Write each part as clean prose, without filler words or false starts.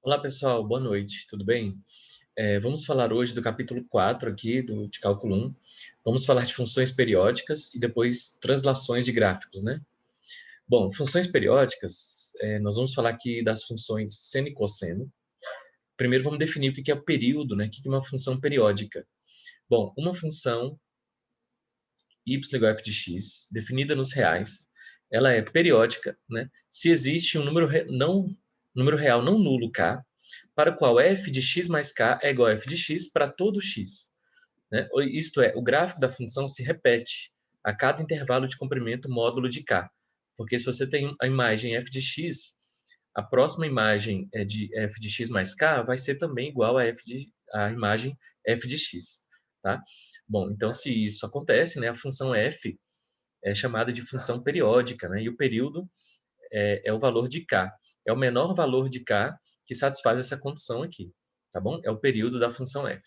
Olá, pessoal. Boa noite. Tudo bem? Vamos falar hoje do capítulo 4 aqui de cálculo 1. Vamos falar de funções periódicas e depois translações de gráficos, né? Bom, funções periódicas, nós vamos falar aqui das funções seno e cosseno. Primeiro vamos definir o que é o período, né? O que é uma função periódica. Bom, uma função y igual a f de x, definida nos reais, ela é periódica, né? Se existe um número real não nulo k, para o qual f de x mais k é igual a f de x para todo x. Né? Isto é, o gráfico da função se repete a cada intervalo de comprimento módulo de k. Porque se você tem a imagem f de x, a próxima imagem de f de x mais k vai ser também igual a imagem f de x. Tá? Bom, então se isso acontece, né, a função f é chamada de função periódica, né, e o período é o valor de k. É o menor valor de k que satisfaz essa condição aqui, tá bom? É o período da função f.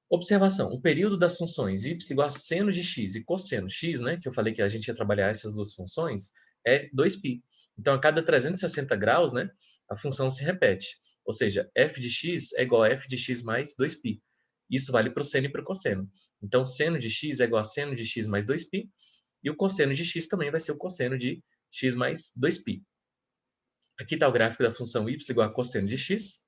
Observação: o período das funções y igual a seno de x e cosseno x, né, que eu falei que a gente ia trabalhar essas duas funções, é 2π. Então, a cada 360 graus, né, a função se repete. Ou seja, f de x é igual a f de x mais 2π. Isso vale para o seno e para o cosseno. Então, seno de x é igual a seno de x mais 2π, e o cosseno de x também vai ser o cosseno de x mais 2π. Aqui está o gráfico da função y igual a cosseno de x,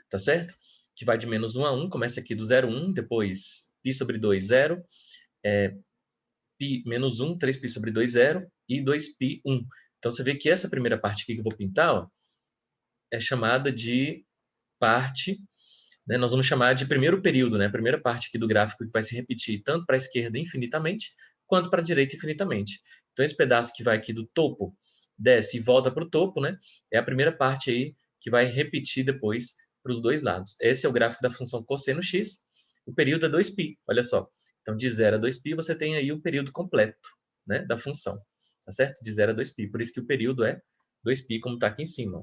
tá certo? Que vai de menos 1 a 1, começa aqui do 0, 1, depois π sobre 2, 0, π menos 1, 3π sobre 2, 0, e 2π, 1. Então, você vê que essa primeira parte aqui que eu vou pintar, ó, é chamada de parte, né? Nós vamos chamar de primeiro período, né? A primeira parte aqui do gráfico que vai se repetir tanto para a esquerda infinitamente, quanto para a direita infinitamente. Então, esse pedaço que vai aqui do topo, desce e volta para o topo, né? É a primeira parte aí que vai repetir depois para os dois lados. Esse é o gráfico da função cosseno x. O período é 2π, olha só. Então, de 0 a 2π, você tem aí o período completo, né, da função, tá certo? De 0 a 2π. Por isso que o período é 2π, como está aqui em cima.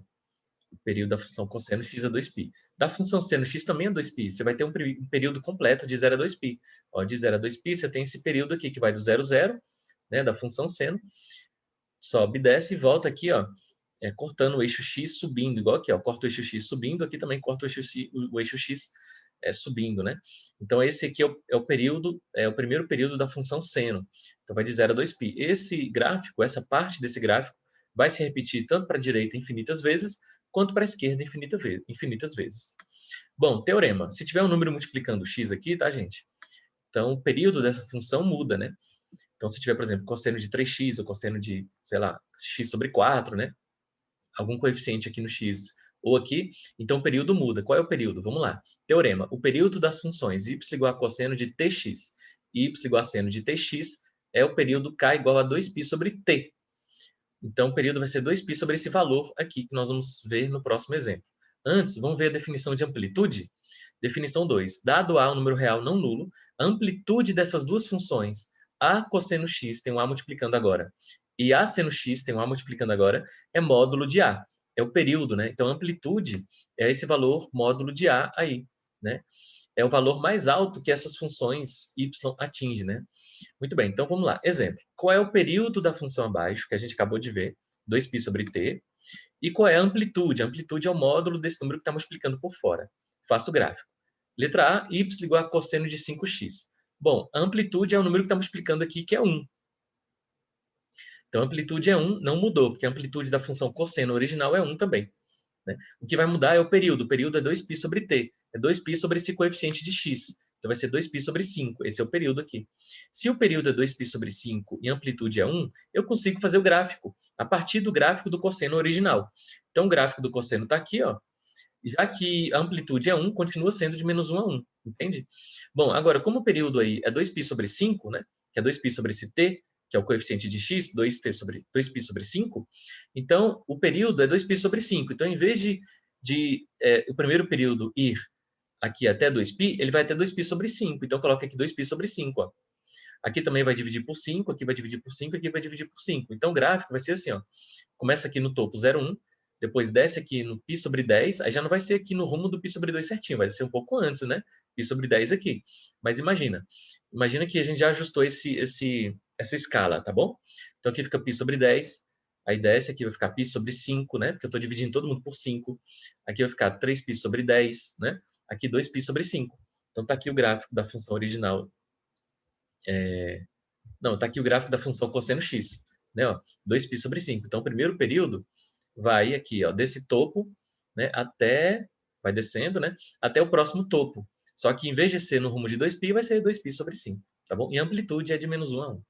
O período da função cosseno x é 2π. Da função seno x também é 2π. Você vai ter um período completo de 0 a 2π. Ó, de 0 a 2π, você tem esse período aqui que vai do 0 a 0, né, da função seno, sobe, desce e volta aqui, ó, cortando o eixo x, subindo, igual aqui, ó, corta o eixo x subindo, aqui também corta o eixo x subindo, né? Então, esse aqui é o período, é o primeiro período da função seno. Então, vai de 0 a 2π. Esse gráfico, essa parte desse gráfico, vai se repetir tanto para a direita infinitas vezes, quanto para a esquerda infinitas vezes. Bom, teorema. Se tiver um número multiplicando x aqui, tá, gente? Então, o período dessa função muda, né? Então, se tiver, por exemplo, cosseno de 3x ou cosseno de, sei lá, x sobre 4, né? Algum coeficiente aqui no x ou aqui, então o período muda. Qual é o período? Vamos lá. Teorema. O período das funções y igual a cosseno de tx e y igual a seno de tx é o período k igual a 2π sobre t. Então, o período vai ser 2π sobre esse valor aqui, que nós vamos ver no próximo exemplo. Antes, vamos ver a definição de amplitude? Definição 2. Dado A um número real não nulo, a amplitude dessas duas funções, A cosseno x tem um A multiplicando agora, e A seno x tem um A multiplicando agora, é módulo de A. É o período, né? Então, a amplitude é esse valor módulo de A aí, né? É o valor mais alto que essas funções y atingem, né? Muito bem, então vamos lá. Exemplo. Qual é o período da função abaixo, que a gente acabou de ver? 2π sobre t. E qual é a amplitude? A amplitude é o módulo desse número que está multiplicando por fora. Faço o gráfico. Letra A, y igual a cosseno de 5x. Bom, a amplitude é o número que está multiplicando aqui, que é 1. Então, a amplitude é 1, não mudou, porque a amplitude da função cosseno original é 1 também. Né? O que vai mudar é o período. O período é 2π sobre t. É 2π sobre esse coeficiente de x. Então, vai ser 2π sobre 5. Esse é o período aqui. Se o período é 2π sobre 5 e a amplitude é 1, eu consigo fazer o gráfico a partir do gráfico do cosseno original. Então, o gráfico do cosseno está aqui, ó. Já que a amplitude é 1, continua sendo de menos 1 a 1. Entende? Bom, agora, como o período aí é 2π sobre 5, né? Que é 2π sobre esse t, que é o coeficiente de x, 2π sobre 5, então o período é 2π sobre 5. Então, em vez de o primeiro período ir aqui até 2π, ele vai até 2π sobre 5. Então, coloca aqui 2π sobre 5. Ó. Aqui também vai dividir por 5, aqui vai dividir por 5, aqui vai dividir por 5. Então, o gráfico vai ser assim, ó. Começa aqui no topo 0,1, depois desce aqui no π sobre 10, aí já não vai ser aqui no rumo do π sobre 2 certinho, vai ser um pouco antes, né? Π sobre 10 aqui. Mas imagina que a gente já ajustou essa escala, tá bom? Então aqui fica π sobre 10, Aí desce, aqui vai ficar π sobre 5, né? Porque eu estou dividindo todo mundo por 5. Aqui vai ficar 3π sobre 10, né? Aqui 2π sobre 5. Então está aqui o gráfico da função original. Não, está aqui o gráfico da função cosseno x, né? Ó, 2π sobre 5. Então o primeiro período vai aqui, ó, desse topo, né, até, vai descendo, né, até o próximo topo. Só que em vez de ser no rumo de 2π, vai ser 2π sobre 5, tá bom? E a amplitude é de menos 1 a 1.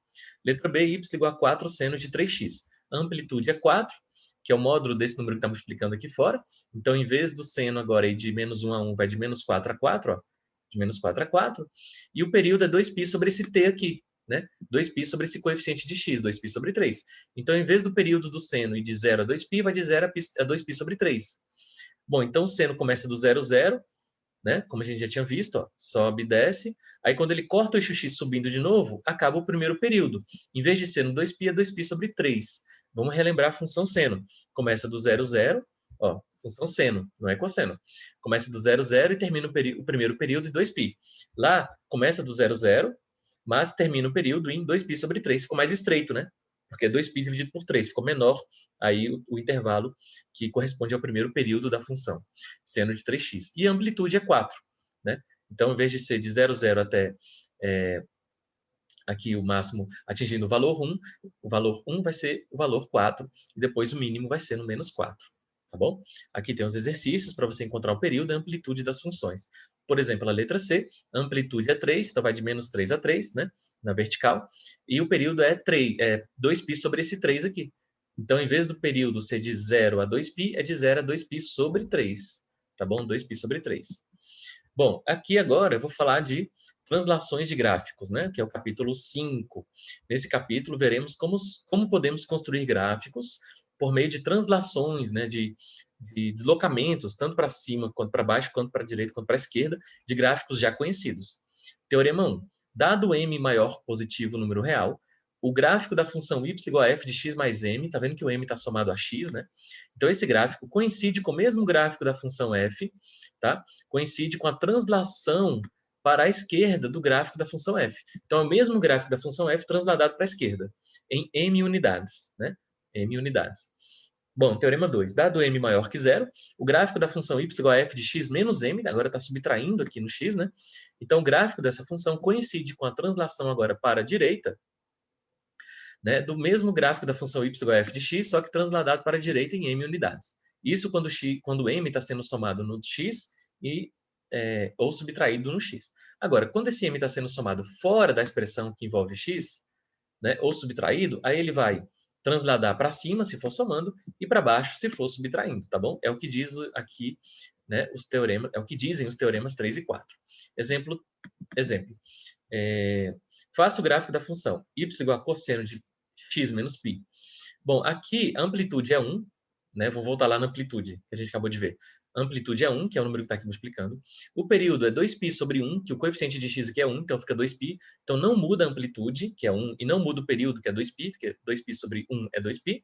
Letra B, y igual a 4 seno de 3x. A amplitude é 4, que é o módulo desse número que está multiplicando aqui fora. Então, em vez do seno agora de menos 1 a 1, vai de menos 4 a 4, ó, de menos 4 a 4. E o período é 2π sobre esse t aqui, né? 2π sobre esse coeficiente de x, 2π sobre 3. Então, em vez do período do seno ir de 0 a 2π, vai de 0 a 2π sobre 3. Bom, então o seno começa do 0, 0, né? Como a gente já tinha visto, ó, sobe e desce. Aí, quando ele corta o eixo x subindo de novo, acaba o primeiro período. Em vez de seno 2π, é 2π sobre 3. Vamos relembrar a função seno. Começa do 0, 0, ó, função seno, não é cosseno. Começa do 0, 0 e termina o primeiro período em 2π. Lá, começa do 0, 0, mas termina o período em 2π sobre 3. Ficou mais estreito, né? Porque é 2π dividido por 3. Ficou menor aí o intervalo que corresponde ao primeiro período da função, seno de 3x. E a amplitude é 4, né? Então, em vez de ser de 0, 0 até aqui o máximo atingindo o valor 1 vai ser o valor 4, e depois o mínimo vai ser no menos 4. Tá bom? Aqui tem os exercícios para você encontrar o período e a amplitude das funções. Por exemplo, a letra C, a amplitude é 3, então vai de menos 3 a 3, né? Na vertical. E o período é 2π sobre esse 3 aqui. Então, em vez do período ser de 0 a 2π, é de 0 a 2π sobre 3. Tá bom? 2π sobre 3. Bom, aqui agora eu vou falar de translações de gráficos, né? Que é o capítulo 5. Nesse capítulo, veremos como podemos construir gráficos por meio de translações, né? De deslocamentos, tanto para cima, quanto para baixo, quanto para a direita, quanto para a esquerda, de gráficos já conhecidos. Teorema 1. Dado m maior positivo número real, o gráfico da função y igual a f de x mais m, tá vendo que o m está somado a x, né? Então, esse gráfico coincide com o mesmo gráfico da função f, tá? Coincide com a translação para a esquerda do gráfico da função f. Então, é o mesmo gráfico da função f transladado para a esquerda, em m unidades, né? M unidades. Bom, teorema 2. Dado m maior que zero, o gráfico da função y igual a f de x menos m, agora está subtraindo aqui no x, né? Então, o gráfico dessa função coincide com a translação agora para a direita, né, do mesmo gráfico da função y igual a f de x, só que transladado para a direita em m unidades. Isso quando m está sendo somado no x ou subtraído no x. Agora, quando esse m está sendo somado fora da expressão que envolve x, né, ou subtraído, aí ele vai transladar para cima, se for somando, e para baixo, se for subtraindo, tá bom? É o que diz aqui, né, os teoremas, é o que dizem os teoremas 3 e 4. Exemplo. Faça o gráfico da função y igual a cosseno de x menos π. Bom, aqui a amplitude é 1, né? Vou voltar lá na amplitude, que a gente acabou de ver. A amplitude é 1, que é o número que está aqui multiplicando. O período é 2π sobre 1, que o coeficiente de x aqui é 1, então fica 2π. Então não muda a amplitude, que é 1, e não muda o período, que é 2π, porque 2π sobre 1 é 2π.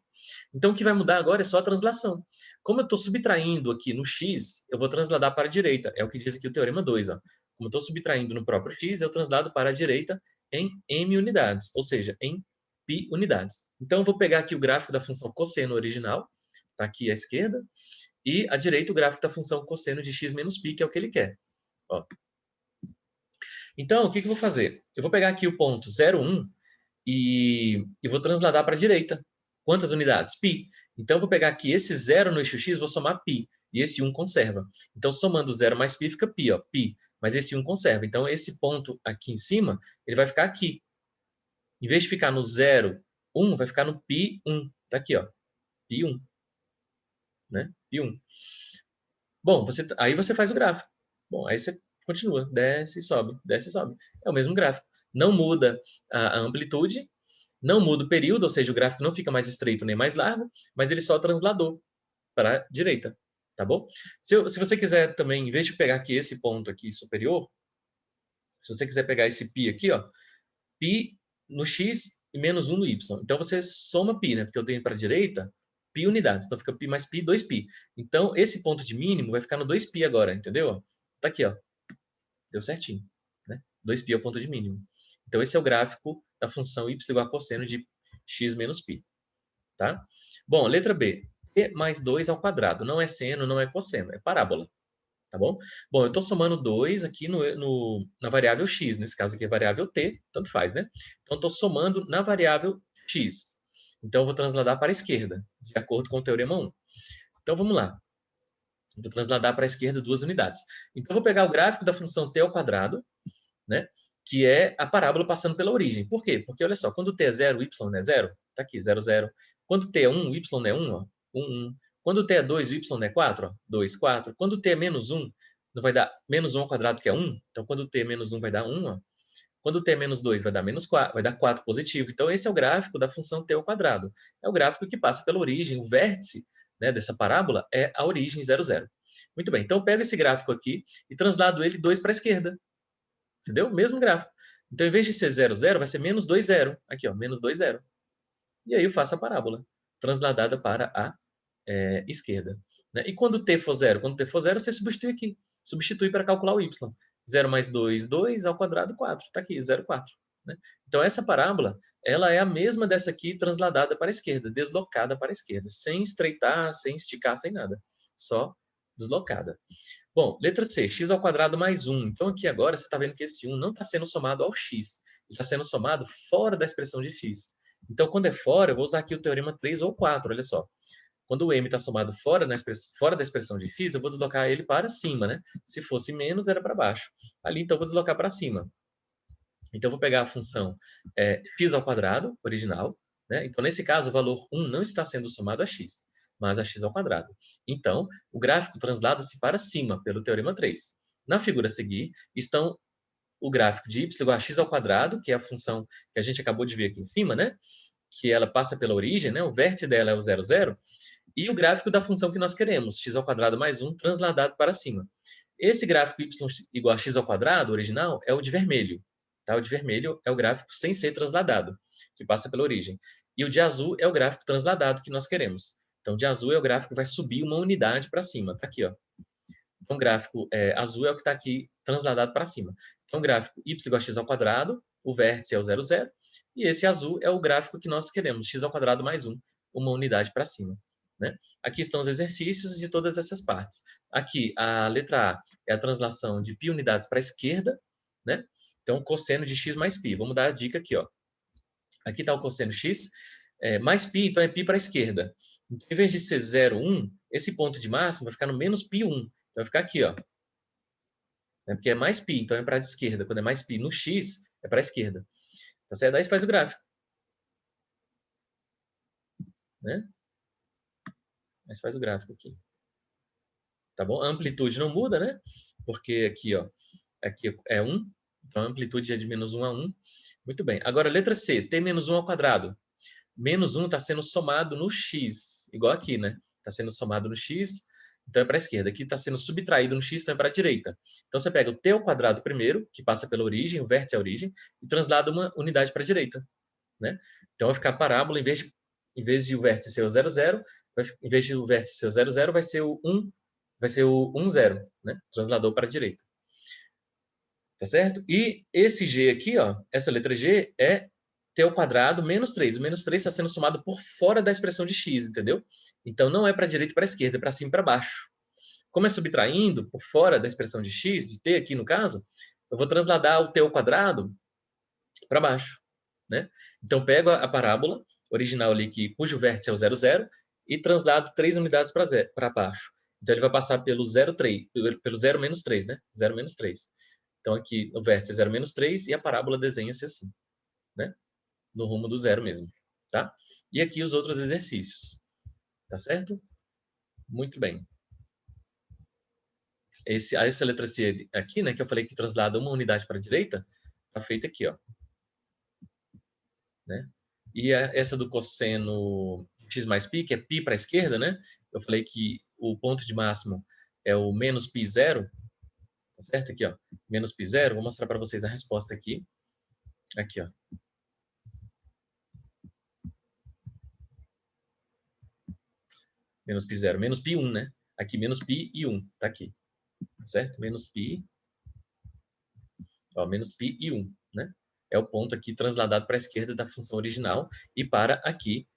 Então o que vai mudar agora é só a translação. Como eu estou subtraindo aqui no x, eu vou transladar para a direita. É o que diz aqui o teorema 2. Ó. Como eu estou subtraindo no próprio x, eu translado para a direita em m unidades, ou seja, em π unidades. Então, eu vou pegar aqui o gráfico da função cosseno original, está aqui à esquerda, e à direita o gráfico da função cosseno de x menos π, que é o que ele quer. Ó. Então, o que eu vou fazer? Eu vou pegar aqui o ponto 0, 1 e vou transladar para a direita. Quantas unidades? Π. Então, eu vou pegar aqui esse 0 no eixo x, vou somar π, e esse 1 conserva. Então, somando 0 mais π, fica π, ó, π. Mas esse 1 conserva. Então, esse ponto aqui em cima, ele vai ficar aqui. Em vez de ficar no 0, 1, vai ficar no π1. Tá aqui, ó. π1. Né? π1. Bom, aí você faz o gráfico. Bom, aí você continua. Desce e sobe, desce e sobe. É o mesmo gráfico. Não muda a amplitude, não muda o período, ou seja, o gráfico não fica mais estreito nem mais largo, mas ele só transladou para a direita. Tá bom? Se você quiser também, em vez de pegar aqui esse ponto aqui superior, se você quiser pegar esse π aqui, ó, π no x e menos 1 no y. Então, você soma π, né? Porque eu tenho para a direita π unidades. Então, fica π mais π, 2π. Então, esse ponto de mínimo vai ficar no 2π agora, entendeu? Tá aqui, ó. Deu certinho. Né? 2π é o ponto de mínimo. Então, esse é o gráfico da função y igual a cosseno de x menos π. tá? Bom, letra B. T mais 2 ao quadrado. Não é seno, não é cosseno, é parábola. Tá bom? Bom, eu estou somando 2 aqui na variável x. Nesse caso aqui é variável t, tanto faz, né? Então, estou somando na variável x. Então, eu vou transladar para a esquerda, de acordo com o teorema 1. Então, vamos lá. Vou transladar para a esquerda 2 unidades. Então, eu vou pegar o gráfico da função t ao quadrado, né? Que é a parábola passando pela origem. Por quê? Porque, olha só, quando t é 0, y é 0. Está aqui, 0, 0. Quando t é 1, y é 1, ó, 1, 1. Quando t é 2, y é 4, ó, 2, 4. Quando t é menos 1, não vai dar menos 1 ao quadrado, que é 1. Então, quando t é menos 1, vai dar 1, ó. Quando t é menos 2, vai dar menos 4, vai dar 4 positivo. Então, esse é o gráfico da função t ao quadrado. É o gráfico que passa pela origem. O vértice, né, dessa parábola é a origem 0, 0. Muito bem, então eu pego esse gráfico aqui e translado ele 2 para a esquerda. Entendeu? Mesmo gráfico. Então, em vez de ser 0, 0, vai ser menos 2, 0. Aqui, ó, menos 2, 0. E aí eu faço a parábola, transladada para a esquerda. Né? E quando t for 0? Quando t for 0, você substitui aqui. Substitui para calcular o y. 0 mais 2, 2 ao quadrado, 4. Está aqui, 0, 4. Né? Então, essa parábola, ela é a mesma dessa aqui, transladada para a esquerda, deslocada para a esquerda, sem estreitar, sem esticar, sem nada. Só deslocada. Bom, letra C, x ao quadrado mais 1. Então, aqui agora, você está vendo que esse 1 não está sendo somado ao x. Ele está sendo somado fora da expressão de x. Então, quando é fora, eu vou usar aqui o teorema 3 ou 4, olha só. Quando o m está somado fora da expressão de x, eu vou deslocar ele para cima, né? Se fosse menos, era para baixo. Ali, então, eu vou deslocar para cima. Então, eu vou pegar a função x ao quadrado, original, né? Então, nesse caso, o valor 1 não está sendo somado a x, mas a x ao quadrado. Então, o gráfico translada-se para cima, pelo teorema 3. Na figura a seguir, estão o gráfico de y igual a x ao quadrado, que é a função que a gente acabou de ver aqui em cima, né? Que ela passa pela origem, né? O vértice dela é o 0, 0. E o gráfico da função que nós queremos, x ao quadrado mais 1, transladado para cima. Esse gráfico y igual a x ao quadrado, original, é o de vermelho. Tá? O de vermelho é o gráfico sem ser transladado, que passa pela origem. E o de azul é o gráfico transladado que nós queremos. Então, de azul é o gráfico que vai subir uma unidade para cima. Está aqui, ó. Então, o gráfico azul é o que está aqui transladado para cima. Então, o gráfico y igual a x ao quadrado, o vértice é o 0, 0. E esse azul é o gráfico que nós queremos, x ao quadrado mais 1, uma unidade para cima. Né? Aqui estão os exercícios de todas essas partes. Aqui, a letra A é a translação de π unidades para a esquerda. Né? Então, cosseno de x mais π. Vamos dar a dica aqui. Ó. Aqui está o cosseno x mais π, então é π para a esquerda. Então, em vez de ser 0, 1, esse ponto de máximo vai ficar no menos π1. Então, vai ficar aqui, ó. Porque é mais π, então é para a esquerda. Quando é mais π no x, é para a esquerda. Tá certo? Aí você faz o gráfico. Né? Aí você faz o gráfico aqui. Tá bom? A amplitude não muda, né? Porque aqui, ó, aqui é 1. Então, a amplitude é de menos 1 a 1. Muito bem. Agora, letra C, t menos 1 ao quadrado. Menos 1 está sendo somado no x. Igual aqui, né? Está sendo somado no x, então é para a esquerda. Aqui está sendo subtraído no x, então é para a direita. Então, você pega o t ao quadrado primeiro, que passa pela origem, o vértice é a origem, e translada uma unidade para a direita. Né? Então, vai ficar a parábola, em vez de o vértice ser o 0, 0, em vez de o vértice ser o 0, 0, vai ser o 1, vai ser o 1, 0. Né? Transladou para a direita. Tá certo? E esse g aqui, ó, essa letra g é t ao quadrado menos 3. O menos 3 está sendo somado por fora da expressão de x, entendeu? Então, não é para a direita e para a esquerda, é para cima e para baixo. Como é subtraindo por fora da expressão de x, de t aqui no caso, eu vou transladar o t ao quadrado para baixo. Né? Então, pego a parábola original ali, cujo vértice é o 0, 0, e translado 3 unidades para baixo. Então, ele vai passar pelo 0, 3, pelo 0 menos 3, né? 0 menos 3. Então, aqui o vértice é 0 menos 3 e a parábola desenha-se assim, né? No rumo do 0 mesmo, tá? E aqui os outros exercícios, tá certo? Muito bem. Essa letra C aqui, né, que eu falei que translada uma unidade para a direita, tá feita aqui, ó. Né? E essa do cosseno x mais π, que é π para a esquerda, né? Eu falei que o ponto de máximo é o menos π zero, tá certo? Aqui, ó, menos π zero. Vou mostrar para vocês a resposta aqui. Aqui, ó. Menos π zero, menos π 1, né? Aqui, menos π e 1, tá aqui. Certo? Menos π, ó, menos π e 1, né? É o ponto aqui transladado para a esquerda da função original e para aqui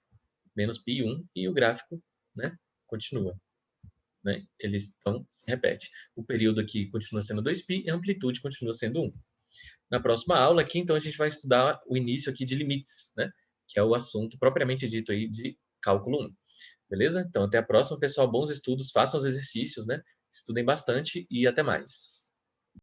menos π1, e o gráfico, né, continua. Né? Eles se repete. O período aqui continua sendo 2π e a amplitude continua sendo 1. Na próxima aula aqui, então, a gente vai estudar o início aqui de limites, né? Que é o assunto propriamente dito aí de cálculo 1. Beleza? Então, até a próxima, pessoal. Bons estudos, façam os exercícios, né? Estudem bastante e até mais.